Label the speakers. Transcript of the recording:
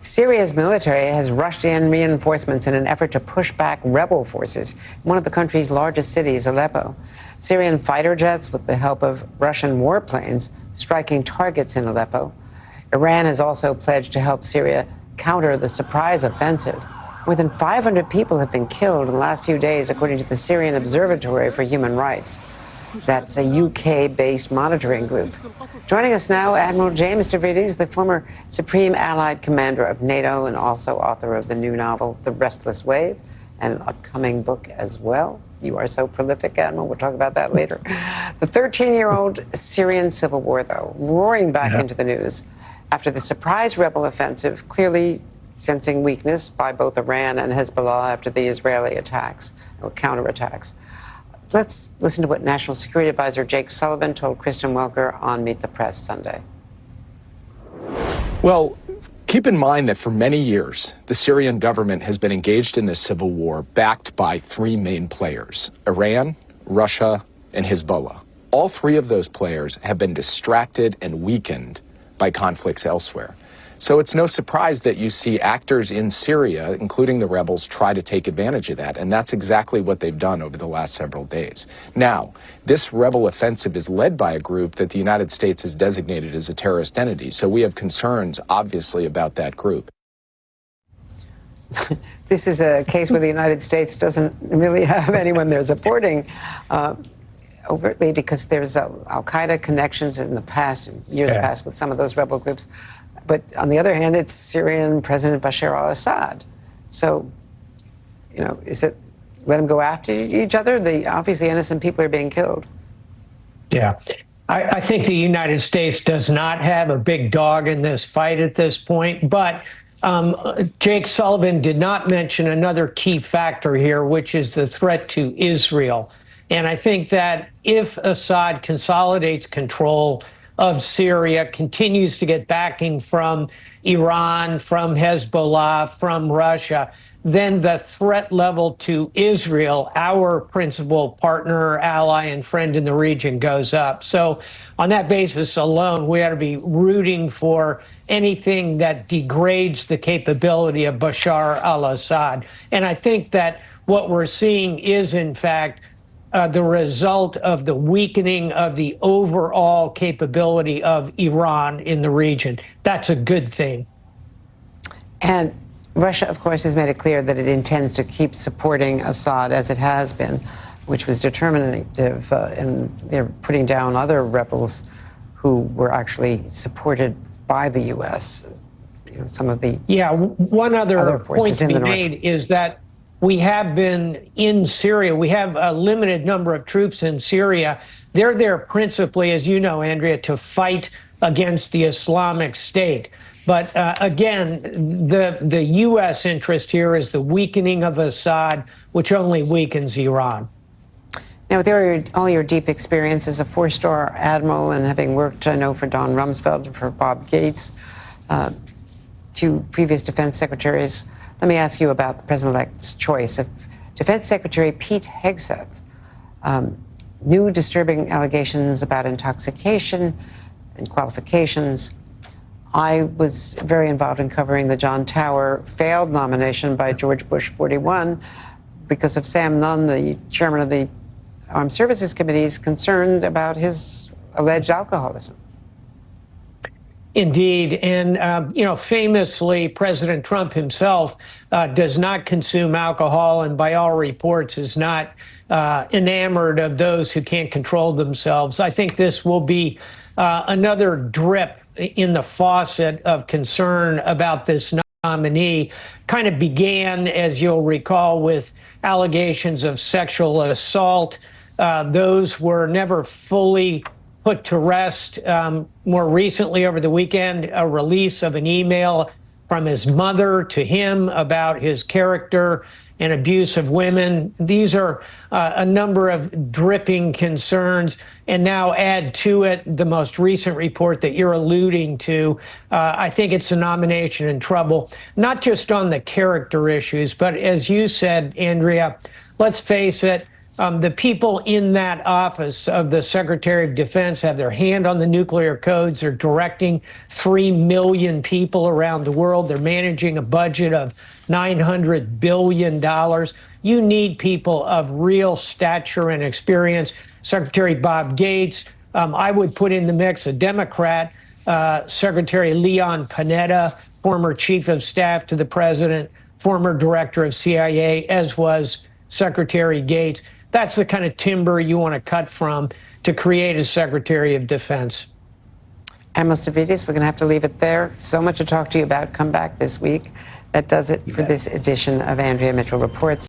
Speaker 1: Syria's military has rushed in reinforcements in an effort to push back rebel forces in one of the country's largest cities, Aleppo. Syrian fighter jets, with the help of Russian warplanes, striking targets in Aleppo. Iran has also pledged to help Syria counter the surprise offensive. More than 500 people have been killed in the last few days, according to the Syrian Observatory for Human Rights. That's a UK-based monitoring group. Joining us now, Admiral James Stavridis, the former Supreme Allied Commander of NATO and also author of the new novel, The Restless Wave, and an upcoming book as well. You are so prolific, Admiral. We'll talk about that later. The 13-year-old Syrian civil war, though, roaring back into the news after the surprise rebel offensive, clearly sensing weakness by both Iran and Hezbollah after the Israeli attacks or counterattacks. Let's listen to what National Security Advisor Jake Sullivan told Kristen Welker on Meet the Press Sunday.
Speaker 2: Well, keep in mind that for many years, the Syrian government has been engaged in this civil war backed by three main players: Iran, Russia, and Hezbollah. All three of those players have been distracted and weakened by conflicts elsewhere. So it's no surprise that you see actors in Syria, including the rebels, try to take advantage of that. And that's exactly what they've done over the last several days. Now, this rebel offensive is led by a group that the United States has designated as a terrorist entity. So we have concerns, obviously, about that group.
Speaker 1: This is a case where the United States doesn't really have anyone they're supporting overtly, because there's al-Qaeda connections in the past, years past, with some of those rebel groups. But on the other hand, it's Syrian President Bashar al-Assad. So, you know, is it let them go after each other? Obviously innocent people are being killed.
Speaker 3: Yeah. I think the United States does not have a big dog in this fight at this point. But Jake Sullivan did not mention another key factor here, which is the threat to Israel. And I think that if Assad consolidates control of Syria, continues to get backing from Iran, from Hezbollah, from Russia, then the threat level to Israel, our principal partner, ally, and friend in the region, goes up. So on that basis alone, we ought to be rooting for anything that degrades the capability of Bashar al-Assad. And I think that what we're seeing is, in fact, the result of the weakening of the overall capability of Iran in the region. That's a good thing. And
Speaker 1: Russia, of course, has made it clear that it intends to keep supporting Assad as it has been, which was determinative, and they're putting down other rebels who were actually supported by the U.S. You know, some of the
Speaker 3: one other point to be made is that we have been in Syria. We have a limited number of troops in Syria. They're there principally, as you know, Andrea, to fight against the Islamic State. But again, the U.S. interest here is the weakening of Assad, which only weakens Iran.
Speaker 1: Now, with all your deep experience as a four-star admiral and having worked, I know, for Don Rumsfeld and for Bob Gates, two previous defense secretaries, let me ask you about the president-elect's choice of Defense Secretary Pete Hegseth. New disturbing allegations about intoxication and qualifications. I was very involved in covering the John Tower failed nomination by George Bush 41 because of Sam Nunn, the chairman of the Armed Services Committee, is concerned about his alleged alcoholism.
Speaker 3: Indeed. And, you know, famously, President Trump himself does not consume alcohol, and by all reports is not enamored of those who can't control themselves. I think this will be another drip in the faucet of concern about this nominee. Kind of began, as you'll recall, with allegations of sexual assault. Those were never fully put to rest. More recently, over the weekend, a release of an email from his mother to him about his character and abuse of women. These are a number of dripping concerns. And now add to it the most recent report that you're alluding to. I think it's a nomination in trouble, not just on the character issues, but as you said, Andrea, let's face it, The people in that office of the Secretary of Defense have their hand on the nuclear codes. They're directing 3 million people around the world. They're managing a budget of $900 billion. You need people of real stature and experience. Secretary Bob Gates, I would put in the mix a Democrat, Secretary Leon Panetta, former chief of staff to the president, former director of CIA, as was Secretary Gates. That's the kind of timber you want to cut from to create a Secretary of Defense.
Speaker 1: Adm Stav, we're going to have to leave it there. So much to talk to you about. Come back this week. That does it for this edition of Andrea Mitchell Reports.